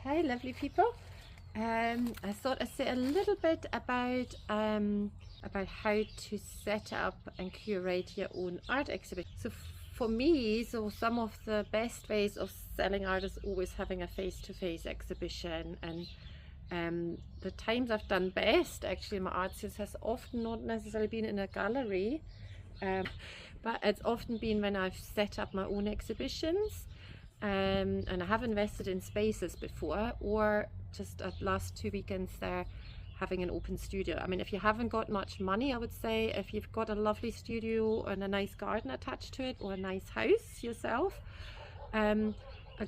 Hi lovely people. I thought I'd say a little bit about how to set up and curate your own art exhibit. So for me, some of the best ways of selling art is always having a face-to-face exhibition, and the times I've done best actually in my art sales has often not necessarily been in a gallery, but it's often been when I've set up my own exhibitions. And I have invested in spaces before, or just at last 2 weekends there having an open studio. I mean, if you haven't got much money, I would say if you've got a lovely studio and a nice garden attached to it, or a nice house yourself, a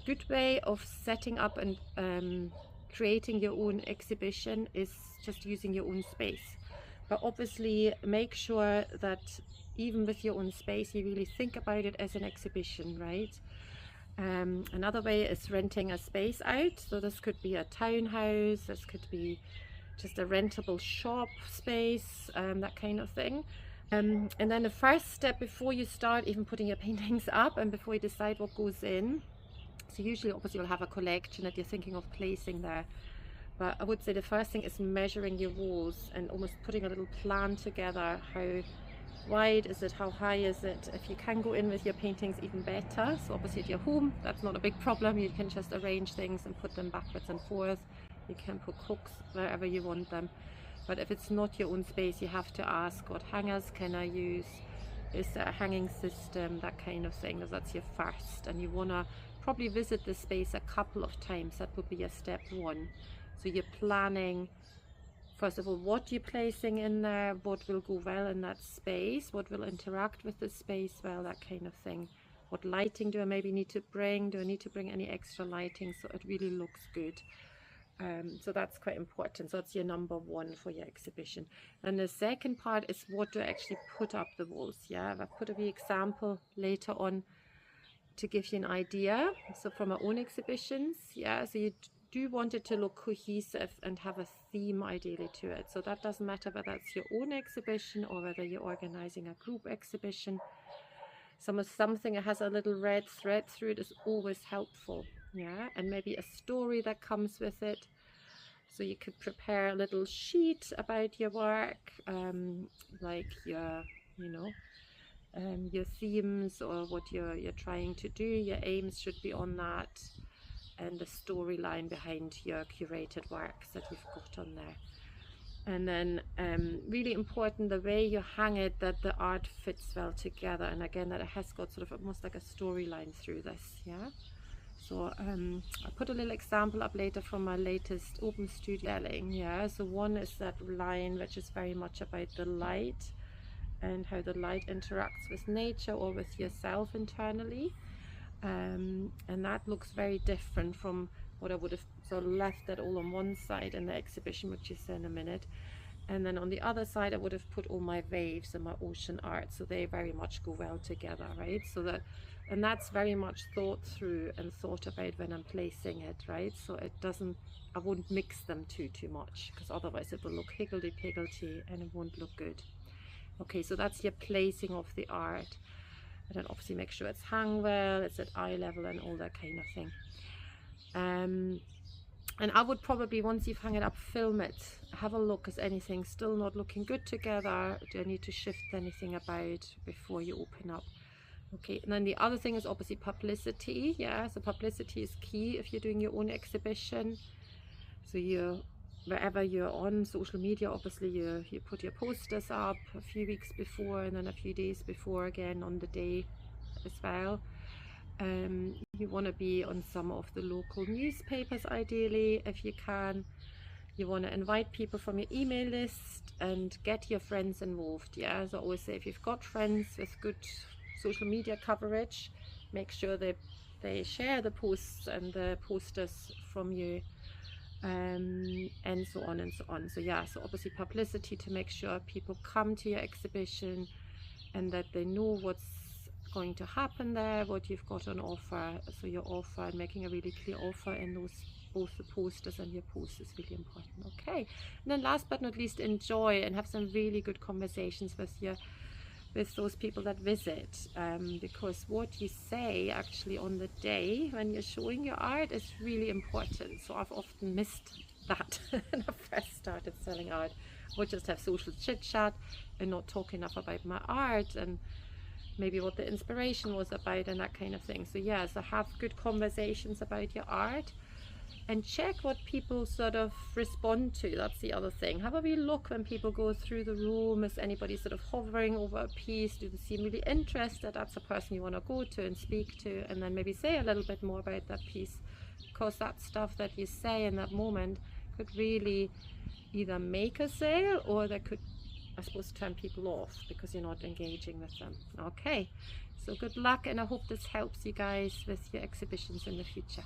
good way of setting up and creating your own exhibition is just using your own space. But obviously make sure that even with your own space, you really think about it as an exhibition, right? Another way is renting a space out. So this could be a townhouse, this could be just a rentable shop space, that kind of thing. And then the first step before you start even putting your paintings up and before you decide what goes in, so usually obviously you'll have a collection that you're thinking of placing there, but I would say the first thing is measuring your walls and almost putting a little plan together. How wide is it, how high is it? If you can go in with your paintings, even better. So obviously at your home, that's not a big problem. You can just arrange things and put them backwards and forwards. You can put hooks wherever you want them. But if it's not your own space, you have to ask, what hangers can I use? Is there a hanging system? That kind of thing, because that's your first. And you want to probably visit the space a couple of times. That would be your step one. So you're planning, first of all, what you're placing in there, what will go well in that space, what will interact with the space well, that kind of thing. What lighting do I maybe need to bring? Do I need to bring any extra lighting so it really looks good? So that's quite important. So that's your number one for your exhibition. And the second part is what do I actually put up the walls. Yeah, I've put a wee example later on to give you an idea. So from our own exhibitions, yeah, so you do want it to look cohesive and have a theme ideally to it. So that doesn't matter whether it's your own exhibition or whether you're organizing a group exhibition. Something that has a little red thread through it is always helpful. Yeah, and maybe a story that comes with it. So you could prepare a little sheet about your work, like your, your themes or what you're trying to do. Your aims should be on that, and the storyline behind your curated works that you've got on there. And then really important, the way you hang it, that the art fits well together, and again that it has got sort of almost like a storyline through this. Yeah, so I'll put a little example up later from my latest open studio selling. Yeah, so one is that line which is very much about the light and how the light interacts with nature or with yourself internally. And that looks very different from what I would have sort of left that all on one side in the exhibition, which you see in a minute. And then on the other side I would have put all my waves and my ocean art, so they very much go well together, right? So that, and that's very much thought through and thought about when I'm placing it, right? So it doesn't, I won't mix them too much, because otherwise it will look higgledy-piggledy and it won't look good. Okay, so that's your placing of the art. And then obviously make sure it's hung well, it's at eye level and all that kind of thing. And I would probably, once you've hung it up, film it. Have a look, is anything still not looking good together? Do I need to shift anything about before you open up? Okay, and then the other thing is obviously publicity. Yeah, so publicity is key if you're doing your own exhibition. So wherever you're on social media, obviously you put your posters up a few weeks before and then a few days before again on the day as well. You want to be on some of the local newspapers ideally if you can. You want to invite people from your email list and get your friends involved. Yeah, so I always say if you've got friends with good social media coverage, make sure they share the posts and the posters from you, and so on and so on. So yeah, so obviously publicity to make sure people come to your exhibition and that they know what's going to happen there, what you've got on offer. So your offer, and making a really clear offer in those, both the posters and your posts, is really important. Okay, and then last but not least, enjoy and have some really good conversations with your with those people that visit, because what you say actually on the day when you're showing your art is really important. So I've often missed that when I first started selling art, or just have social chit chat and not talk enough about my art and maybe what the inspiration was about and that kind of thing. So yeah, so have good conversations about your art and check what people sort of respond to. That's the other thing. Have a wee look when people go through the room. Is anybody sort of hovering over a piece? Do they seem really interested? That's a person you want to go to and speak to, and then maybe say a little bit more about that piece, because that stuff that you say in that moment could really either make a sale, or that could, I suppose, turn people off because you're not engaging with them. Okay, so good luck, and I hope this helps you guys with your exhibitions in the future.